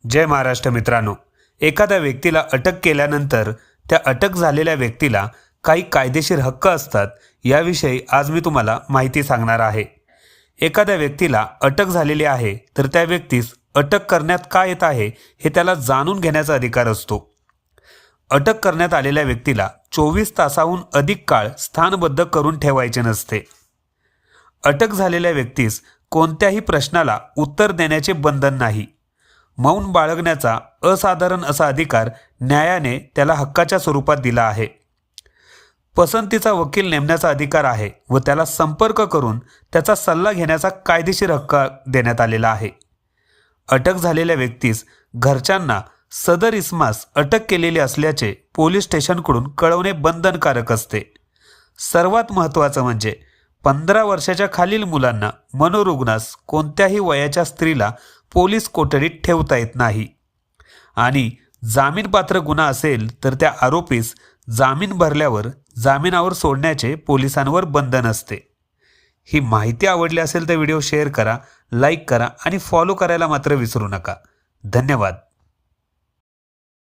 जय महाराष्ट्र मित्रांनो, एखाद्या व्यक्तीला अटक केल्यानंतर त्या अटक झालेल्या व्यक्तीला काही कायदेशीर हक्क असतात याविषयी आज मी तुम्हाला माहिती सांगणार आहे। एखाद्या व्यक्तीला अटक झालेली आहे तर त्या व्यक्तीस अटक करण्यात का येत आहे हे त्याला जाणून घेण्याचा अधिकार असतो। अटक करण्यात आलेल्या व्यक्तीला 24 तासाहून अधिक काळ स्थानबद्ध करून ठेवायचे नसते। अटक झालेल्या व्यक्तीस कोणत्याही प्रश्नाला उत्तर देण्याचे बंधन नाही। मौन बाळगण्याचा असाधारण असा अधिकार न्यायाने त्याला हक्काच्या स्वरूपात दिला आहे। पसंतीचा वकील नेमण्याचा अधिकार आहे व त्याला संपर्क करून त्याचा सल्ला घेण्याचा कायदेशीर हक्क देण्यात आलेला आहे। अटक झालेल्या व्यक्तीस घरच्यांना सदर इसमास अटक केलेली असल्याचे पोलीस स्टेशनकडून कळवणे बंधनकारक असते। सर्वात महत्त्वाचं म्हणजे 15 वर्षाच्या खालील मुलांना, मनोरुग्णास, कोणत्याही वयाच्या स्त्रीला पोलीस कोठडीत ठेवता येत नाही आणि जामीनपात्र गुन्हा असेल तर त्या आरोपीस जामीन भरल्यावर जामिनावर सोडण्याचे पोलिसांवर बंधन असते। ही माहिती आवडली असेल तर व्हिडिओ शेअर करा, लाईक करा आणि फॉलो करायला मात्र विसरू नका। धन्यवाद।